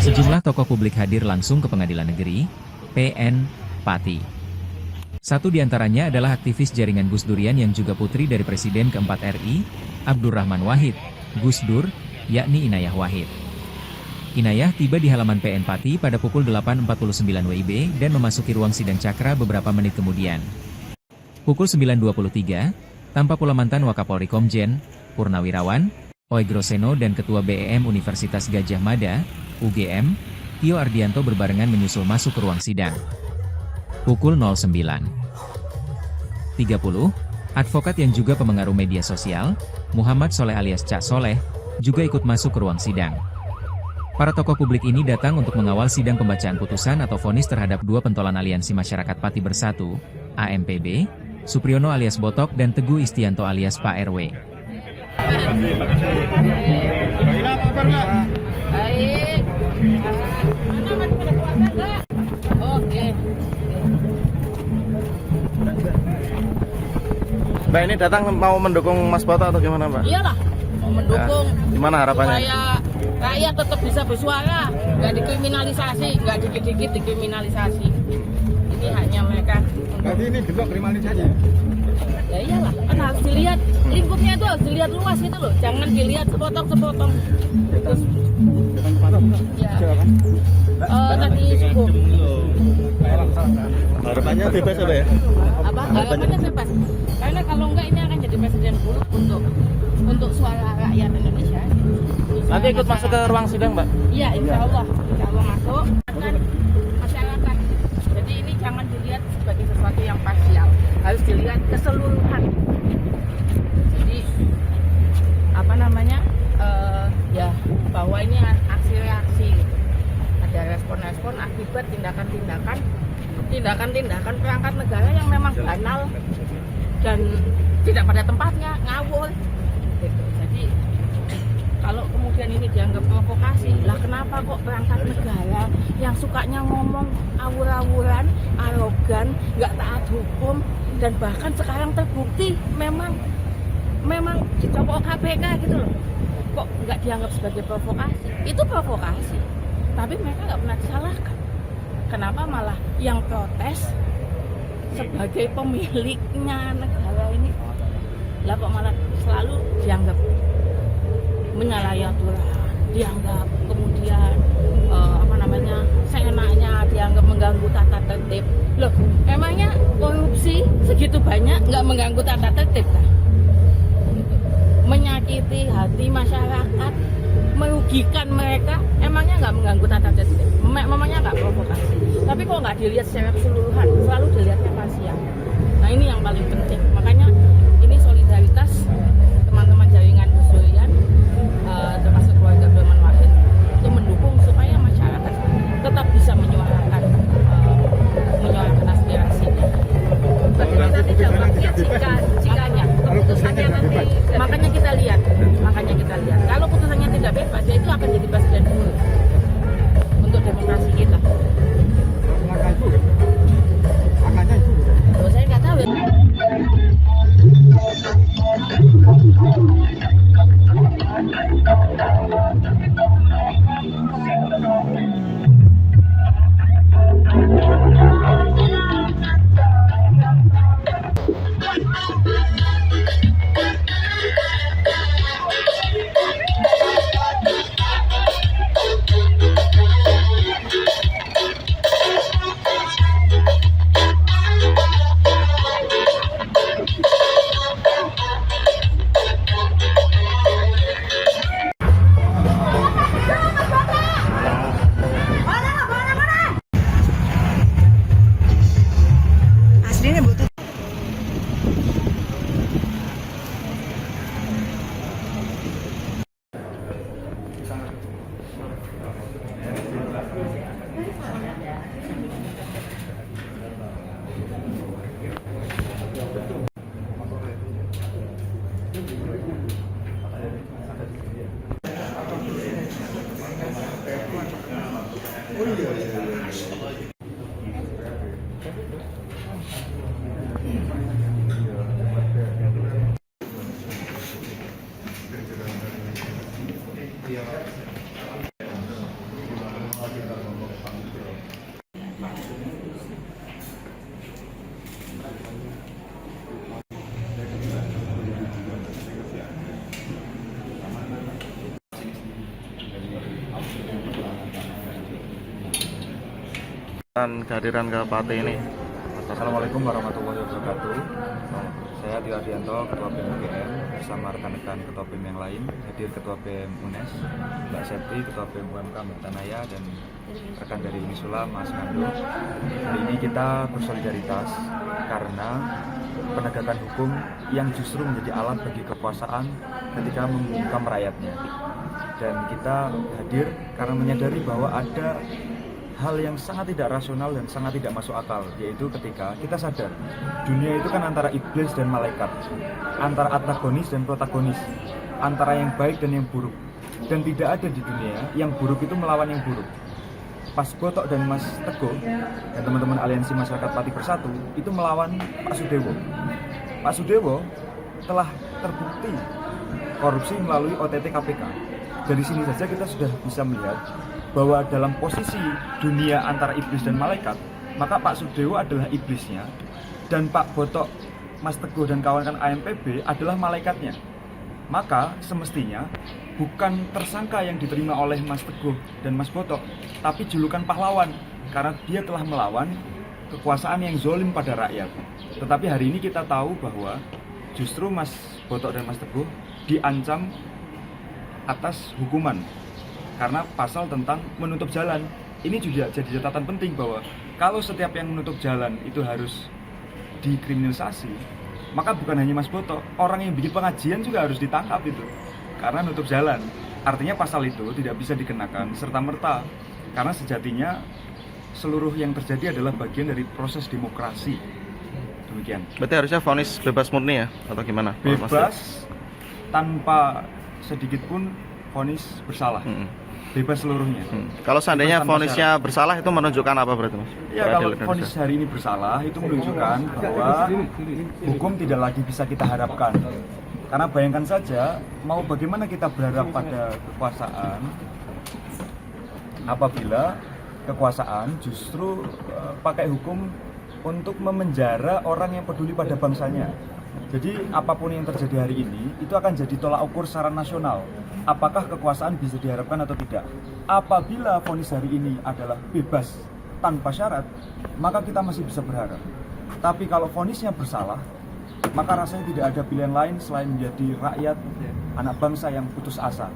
Sejumlah tokoh publik hadir langsung ke Pengadilan Negeri PN Pati. Satu di antaranya adalah aktivis jaringan Gus Durian yang juga putri dari Presiden keempat RI, Abdurrahman Wahid, Gus Dur, yakni Inayah Wahid. Inayah tiba di halaman PN Pati pada pukul 8.49 WIB dan memasuki ruang sidang Cakra beberapa menit kemudian. Pukul 9.23, tanpa pula mantan Wakapolri Komjen, Purnawirawan, Oegroseno dan Ketua BEM Universitas Gadjah Mada, UGM, Tio Ardianto berbarengan menyusul masuk ke ruang sidang. Pukul 09.30, advokat yang juga pemengaruh media sosial, Muhammad Soleh alias Cak Soleh, juga ikut masuk ke ruang sidang. Para tokoh publik ini datang untuk mengawal sidang pembacaan putusan atau vonis terhadap dua pentolan Aliansi Masyarakat Pati Bersatu, AMPB, Supriyono alias Botok dan Teguh Istianto alias Pak RW. Mbak ini datang mau mendukung Mas Boto atau gimana Mbak? Iyalah, mau mendukung. Gimana harapannya? Supaya rakyat tetap bisa bersuara, nggak dikriminalisasi, nggak dikit-dikit dikriminalisasi. Ini hanya mereka. Berarti ini bentuk kriminalisasi? Ya iyalah, kan harus dilihat lingkupnya itu harus dilihat luas gitu loh, jangan dilihat sepotong-sepotong. Terus, ya. Tadi subuh. Harapannya bebas apa ya? Apa? Harapannya bebas. Karena kalau enggak ini akan jadi presiden buruk untuk suara rakyat Indonesia. Nanti ikut masuk ke ruang sidang Mbak? Iya, insya Allah masuk. Dan masyarakat. Jadi ini jangan dilihat sebagai sesuatu yang parsial, harus dilihat keseluruhan. Jadi apa namanya? Ya bahwa ini aksi reaksi. Ada respon-respon akibat tindakan perangkat negara yang memang banal dan tidak pada tempatnya, ngawur gitu. Jadi kalau kemudian ini dianggap provokasi, lah kenapa kok perangkat negara yang sukanya ngomong awur-awuran, arogan, nggak taat hukum, dan bahkan sekarang terbukti memang dicopot KPK gitu loh, kok nggak dianggap sebagai provokasi? Itu provokasi, tapi mereka nggak pernah disalahkan. Kenapa malah yang protes sebagai pemiliknya negara ini, lah kok malah selalu dianggap menyalahi aturan, dianggap kemudian seenaknya, dianggap mengganggu tata tertib. Loh, emangnya korupsi segitu banyak nggak mengganggu tata tertib kan? Menyakiti hati masyarakat, merugikan mereka, emangnya nggak mengganggu tata tertib? Memangnya nggak provokasi? Tapi kok nggak dilihat secara keseluruhan, selalu dilihatnya parsial. Nah ini yang paling penting. Makanya ini solidaritas teman-teman jaringan Gus Durian, termasuk keluarga Abdurrahman Wahid, untuk mendukung supaya masyarakat tetap bisa menyuarakan aspirasinya. Kita tidak melihat jikanya keputusannya nanti. Makanya kita lihat. Kalau putusannya tidak bebas, ya itu akan jadi presiden buruk untuk demokrasi kita. Saya nggak tahu ya. kesempatan kehadiran ke Pati ini. Assalamualaikum warahmatullahi wabarakatuh. Saya Tio Adianto, Ketua BEM UGM, bersama rekan-rekan Ketua BEM yang lain, hadir Ketua BEM UNES, Mbak Septi, Ketua BEM UMK Mbak Tanaya, dan rekan dari Unisula, Mas Kando. Hari ini kita bersolidaritas karena penegakan hukum yang justru menjadi alat bagi kekuasaan ketika membungkam rakyatnya. Dan kita hadir karena menyadari bahwa ada hal yang sangat tidak rasional dan sangat tidak masuk akal, yaitu ketika kita sadar dunia itu kan antara iblis dan malaikat, antara antagonis dan protagonis, antara yang baik dan yang buruk, dan tidak ada di dunia yang buruk itu melawan yang buruk. Mas Botok dan Mas Teguh dan teman-teman Aliansi Masyarakat Pati Bersatu itu melawan Pak Sudewo. Pak Sudewo telah terbukti korupsi melalui OTT KPK. Dari sini saja kita sudah bisa melihat bahwa dalam posisi dunia antara iblis dan malaikat, maka Pak Sudewo adalah iblisnya dan Pak Botok, Mas Teguh dan kawan-kawan AMPB adalah malaikatnya. Maka semestinya bukan tersangka yang diterima oleh Mas Teguh dan Mas Botok, tapi julukan pahlawan karena dia telah melawan kekuasaan yang zolim pada rakyat. Tetapi hari ini kita tahu bahwa justru Mas Botok dan Mas Teguh diancam atas hukuman karena pasal tentang menutup jalan. Ini juga jadi catatan penting bahwa kalau setiap yang menutup jalan itu harus dikriminalisasi, maka bukan hanya Mas Botok, orang yang bikin pengajian juga harus ditangkap itu karena nutup jalan. Artinya pasal itu tidak bisa dikenakan serta-merta karena sejatinya seluruh yang terjadi adalah bagian dari proses demokrasi. Demikian. Berarti harusnya vonis bebas murni ya atau gimana? Bebas tanpa sedikit pun vonis bersalah. Bebas seluruhnya. Kalau seandainya vonisnya bersalah itu menunjukkan apa berarti, Mas? Ya, kalau vonis hari ini bersalah itu menunjukkan bahwa hukum tidak lagi bisa kita harapkan. Karena bayangkan saja, mau bagaimana kita berharap pada kekuasaan apabila kekuasaan justru pakai hukum untuk memenjara orang yang peduli pada bangsanya. Jadi apapun yang terjadi hari ini itu akan jadi tolak ukur secara nasional. Apakah kekuasaan bisa diharapkan atau tidak? Apabila vonis hari ini adalah bebas tanpa syarat, maka kita masih bisa berharap. Tapi kalau vonisnya bersalah, maka rasanya tidak ada pilihan lain selain menjadi rakyat, anak bangsa yang putus asa.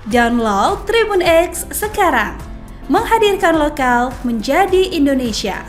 Download Tribun X sekarang. Menghadirkan lokal menjadi Indonesia.